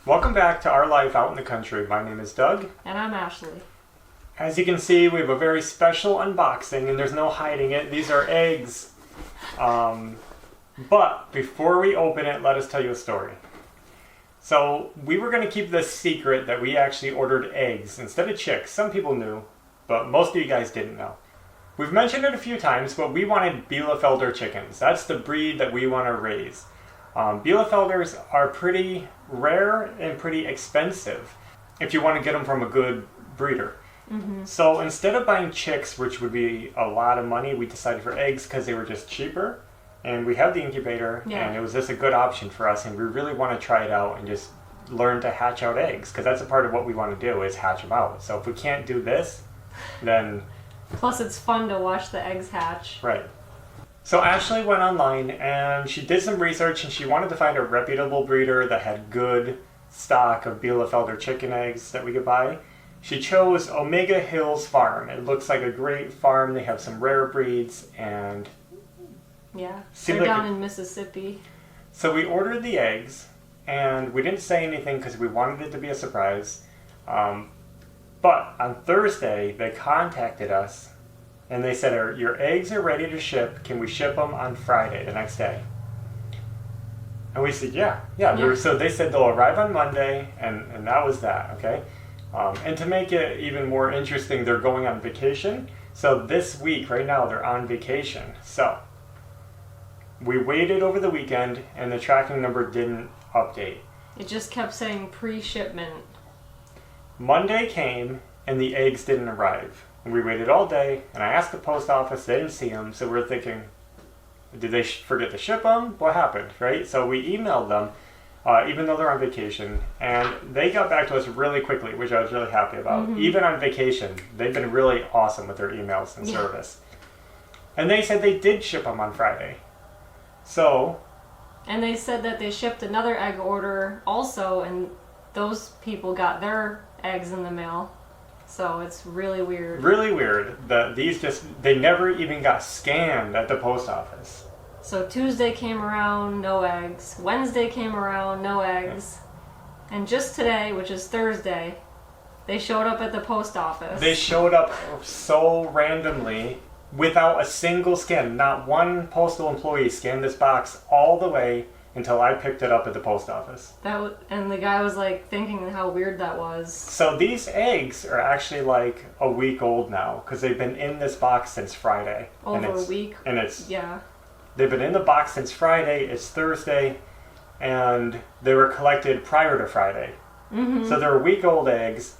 Welcome back to our life out in the country. My name is Doug. And I'm Ashley. As you can see, we have a very special unboxing and there's no hiding it. These are eggs. But before we open it, let us tell you a story. So we were going to keep this secret that we actually ordered eggs instead of chicks. Some people knew, but most of you guys didn't know. We've mentioned it a few times, but we wanted Bielefelder chickens. That's the breed that we want to raise. Bielefelders are pretty rare and pretty expensive if you want to get them from a good breeder. Mm-hmm. So instead of buying chicks, which would be a lot of money, we decided for eggs because they were just cheaper. And we have the incubator, and it was just a good option for us. And we really want to try it out and just learn to hatch out eggs, because that's a part of what we want to do is hatch them out. So if we can't do this, then... Plus it's fun to watch the eggs hatch. Right. So Ashley went online and she did some research and she wanted to find a reputable breeder that had good stock of Bielefelder chicken eggs that we could buy. She chose Omega Hills Farm. It looks like a great farm. They have some rare breeds and... Yeah, they're down in Mississippi. So we ordered the eggs and we didn't say anything because we wanted it to be a surprise. But on Thursday, they contacted us and they said, your eggs are ready to ship. Can we ship them on Friday, the next day? And we said, yeah. So they said they'll arrive on Monday, and that was that, okay? And to make it even more interesting, they're going on vacation. So this week, right now, they're on vacation. So we waited over the weekend, and the tracking number didn't update. It just kept saying pre-shipment. Monday came, and the eggs didn't arrive. And we waited all day, and I asked the post office, they didn't see them, so we were thinking, did they forget to ship them? What happened, right? So we emailed them, even though they're on vacation, and they got back to us really quickly, which I was really happy about. Mm-hmm. Even on vacation, they've been really awesome with their emails and service. And they said they did ship them on Friday. So... And they said that they shipped another egg order also, and those people got their eggs in the mail. So it's really weird. Really weird that they never even got scanned at the post office. So Tuesday came around, no eggs. Wednesday came around, no eggs. Yeah. And just today, which is Thursday, they showed up at the post office. They showed up so randomly without a single scan. Not one postal employee scanned this box all the way until I picked it up at the post office. And the guy was like thinking how weird that was. So these eggs are actually like a week old now because they've been in this box since Friday. Over a week? And it's... Yeah. They've been in the box since Friday. It's Thursday. And they were collected prior to Friday. Mm-hmm. So they're week old eggs.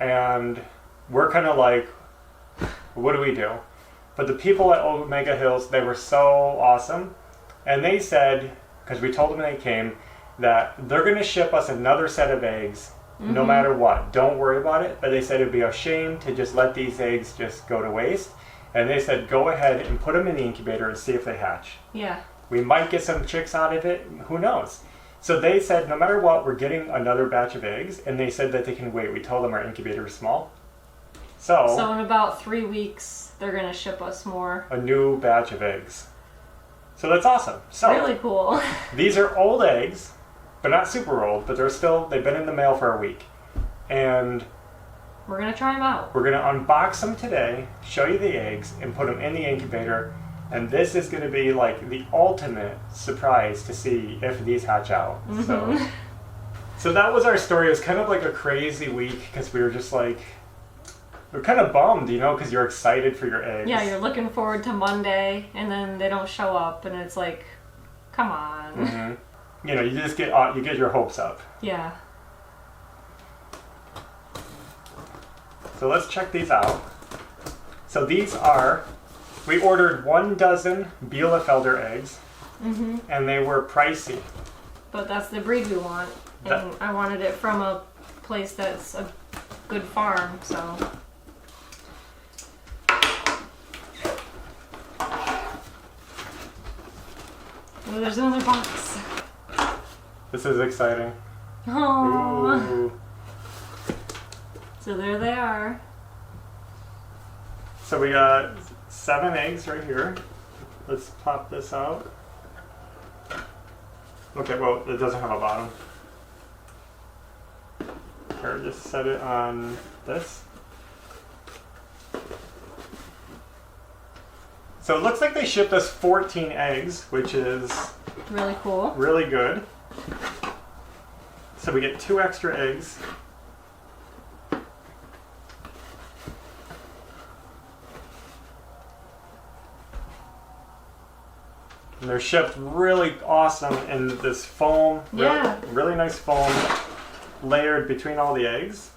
And we're kind of like, what do we do? But the people at Omega Hills, they were so awesome. And they said... because we told them when they came that they're going to ship us another set of eggs no matter what. Don't worry about it. But they said it would be a shame to just let these eggs just go to waste. And they said go ahead and put them in the incubator and see if they hatch. Yeah. We might get some chicks out of it. Who knows? So they said no matter what, we're getting another batch of eggs. And they said that they can wait. We told them our incubator is small. So in about 3 weeks, they're going to ship us more. A new batch of eggs. So that's awesome. So really cool. These are old eggs, but not super old, but they've been in the mail for a week. And we're going to try them out. We're going to unbox them today, show you the eggs, and put them in the incubator. And this is going to be like the ultimate surprise to see if these hatch out. Mm-hmm. So that was our story. It was kind of like a crazy week because we were just like... We're kind of bummed, because you're excited for your eggs. Yeah, you're looking forward to Monday, and then they don't show up, and it's like, come on. Mm-hmm. You just get your hopes up. Yeah. So let's check these out. So these are, we ordered 1 dozen Bielefelder eggs, and they were pricey. But that's the breed we want, and I wanted it from a place that's a good farm, so... Oh, there's another box. This is exciting. Oh. So there they are. So we got 7 eggs right here. Let's pop this out. Okay, well, it doesn't have a bottom. Here, just set it on this. So it looks like they shipped us 14 eggs, which is really cool. Really good. So we get 2 extra eggs. And they're shipped really awesome in this foam. Yeah. Really nice foam layered between all the eggs.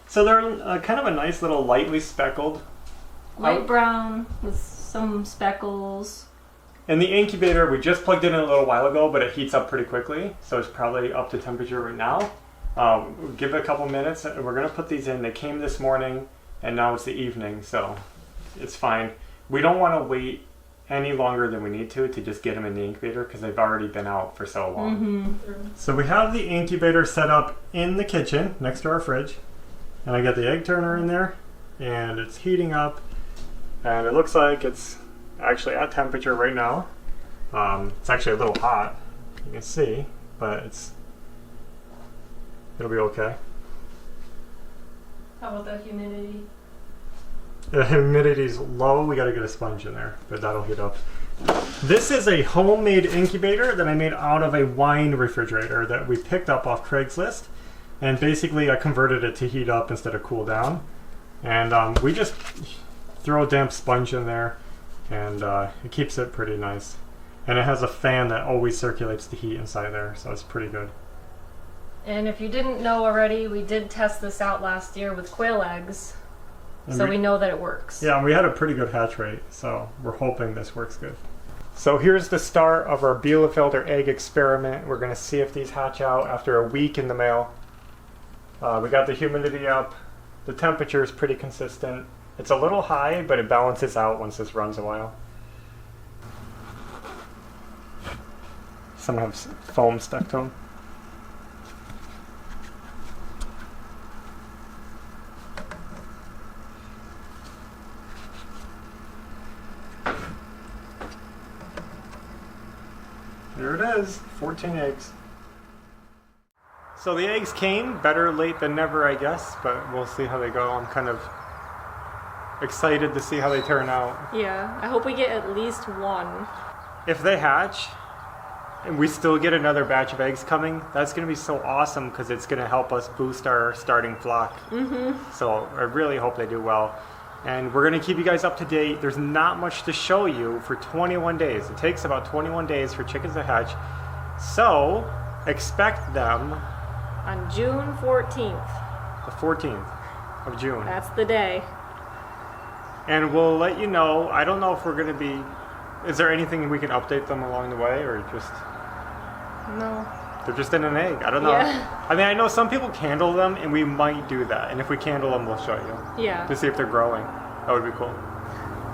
So they're kind of a nice little lightly speckled. Light brown with some speckles. In the incubator, we just plugged it in a little while ago, but it heats up pretty quickly. So it's probably up to temperature right now. Give it a couple minutes and we're going to put these in. They came this morning and now it's the evening, so it's fine. We don't want to wait any longer than we need to just get them in the incubator because they've already been out for so long. So we have the incubator set up in the kitchen next to our fridge. And I got the egg turner in there and it's heating up. And it looks like it's actually at temperature right now. It's actually a little hot, you can see, but it'll be okay. How about the humidity? The humidity's low, we gotta get a sponge in there, but that'll heat up. This is a homemade incubator that I made out of a wine refrigerator that we picked up off Craigslist. And basically I converted it to heat up instead of cool down. And we just throw a damp sponge in there and it keeps it pretty nice. And it has a fan that always circulates the heat inside there, so it's pretty good. And if you didn't know already, we did test this out last year with quail eggs. And so we know that it works. Yeah, we had a pretty good hatch rate, so we're hoping this works good. So here's the start of our Bielefelder egg experiment. We're going to see if these hatch out after a week in the mail. We got the humidity up. The temperature is pretty consistent. It's a little high, but it balances out once this runs a while. Some have foam stuck to them. There it is, 14 eggs. So the eggs came, better late than never, I guess, but we'll see how they go. I'm kind of excited to see how they turn out. Yeah, I hope we get at least one. If they hatch, and we still get another batch of eggs coming, that's going to be so awesome because it's going to help us boost our starting flock. So I really hope they do well. And we're going to keep you guys up to date. There's not much to show you for 21 days. It takes about 21 days for chickens to hatch. So expect them on June 14th. The 14th of June. That's the day. And we'll let you know. I don't know if we're going to be... Is there anything we can update them along the way or just... No. They're just in an egg. I don't know. Yeah. I mean, I know some people candle them, and we might do that. And if we candle them, we'll show you. Yeah. To see if they're growing. That would be cool.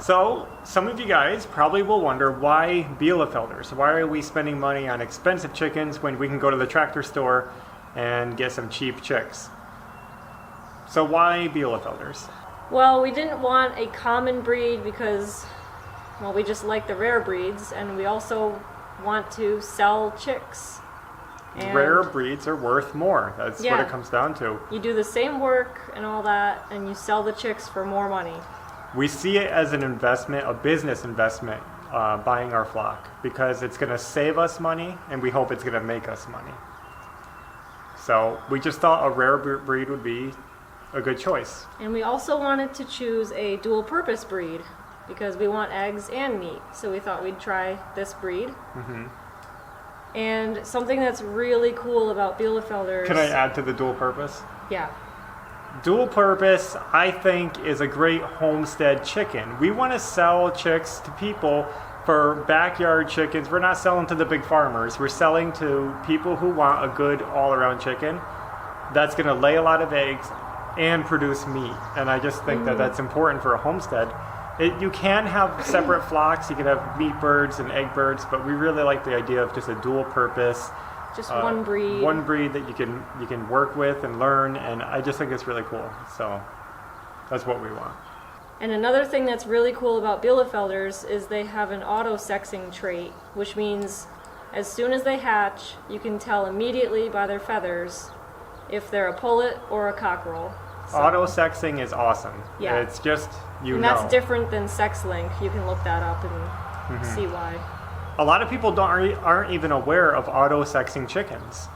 So, some of you guys probably will wonder, why Bielefelders? Why are we spending money on expensive chickens when we can go to the tractor store and get some cheap chicks? So why Bielefelders? Well, we didn't want a common breed because, well, we just like the rare breeds, and we also want to sell chicks. And rare breeds are worth more. That's what it comes down to. You do the same work and all that, and you sell the chicks for more money. We see it as an investment, a business investment, buying our flock, because it's going to save us money, and we hope it's going to make us money. So we just thought a rare breed would be a good choice. And we also wanted to choose a dual-purpose breed, because we want eggs and meat. So we thought we'd try this breed. And something that's really cool about Bielefelders... Can I add to the dual purpose? Yeah. Dual purpose, I think, is a great homestead chicken. We want to sell chicks to people for backyard chickens. We're not selling to the big farmers. We're selling to people who want a good all-around chicken that's going to lay a lot of eggs and produce meat. And I just think that that's important for a homestead. You can have separate flocks. You can have meat birds and egg birds, but we really like the idea of just a dual purpose. Just one breed. One breed that you can work with and learn, and I just think it's really cool. So that's what we want. And another thing that's really cool about Bielefelders is they have an auto-sexing trait, which means As soon as they hatch, you can tell immediately by their feathers if they're a pullet or a cockerel. So, Auto-sexing is awesome. Yeah. It's just, and that's different than sex link. You can look that up and see why. A lot of people aren't even aware of auto-sexing chickens.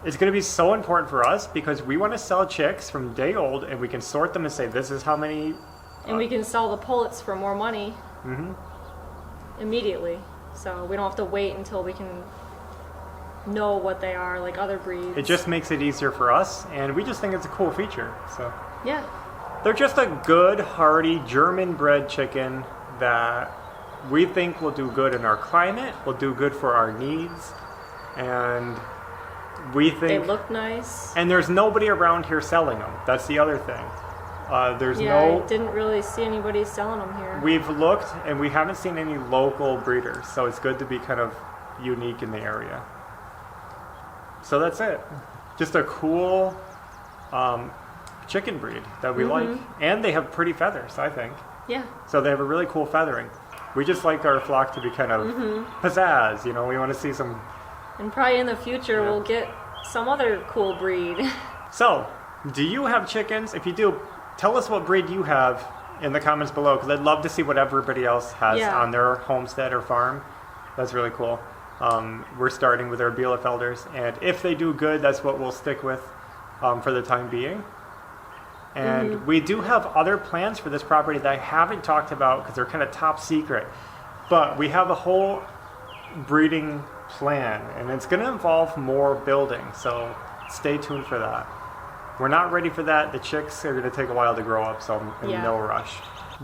It's going to be so important for us because we want to sell chicks from day old, and we can sort them and say, this is how many... And we can sell the pullets for more money immediately. So we don't have to wait until we can know what they are like other breeds. It just makes it easier for us, and we just think it's a cool feature. So yeah. They're just a good, hardy, German-bred chicken that we think will do good in our climate, will do good for our needs, and we think... They look nice. And there's nobody around here selling them. That's the other thing. I didn't really see anybody selling them here. We've looked, and we haven't seen any local breeders, so it's good to be kind of unique in the area. So that's it. Just a cool chicken breed that we like. And they have pretty feathers, I think. Yeah. So they have a really cool feathering. We just like our flock to be kind of pizzazz, you know, we want to see some... And probably in the future we'll get some other cool breed. So, do you have chickens? If you do, tell us what breed you have in the comments below, because I'd love to see what everybody else has on their homestead or farm. That's really cool. We're starting with our Bielefelders, and if they do good, that's what we'll stick with for the time being. And we do have other plans for this property that I haven't talked about because they're kind of top secret. But we have a whole breeding plan, and it's going to involve more building, so stay tuned for that. We're not ready for that. The chicks are going to take a while to grow up, so I'm in no rush.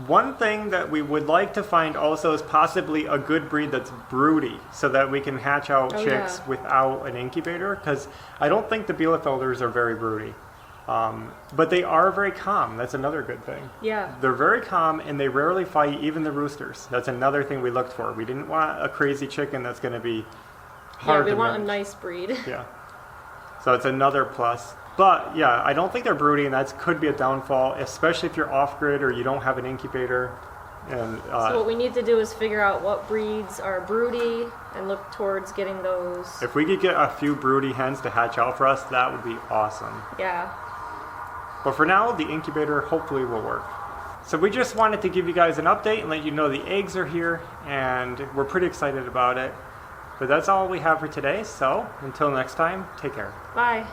One thing that we would like to find also is possibly a good breed that's broody, so that we can hatch out chicks without an incubator, because I don't think the Bielefelders are very broody. But they are very calm. That's another good thing. Yeah. They're very calm, and they rarely fight, even the roosters. That's another thing we looked for. We didn't want a crazy chicken that's going to be hard to we want manage. a nice breed. Yeah. So it's another plus. But yeah, I don't think they're broody, and that could be a downfall, especially if you're off-grid or you don't have an incubator. And so what we need to do is figure out what breeds are broody and look towards getting those. If we could get a few broody hens to hatch out for us, that would be awesome. Yeah. But for now, the incubator hopefully will work. So we just wanted to give you guys an update and let you know the eggs are here, and we're pretty excited about it. But that's all we have for today, so until next time, take care. Bye.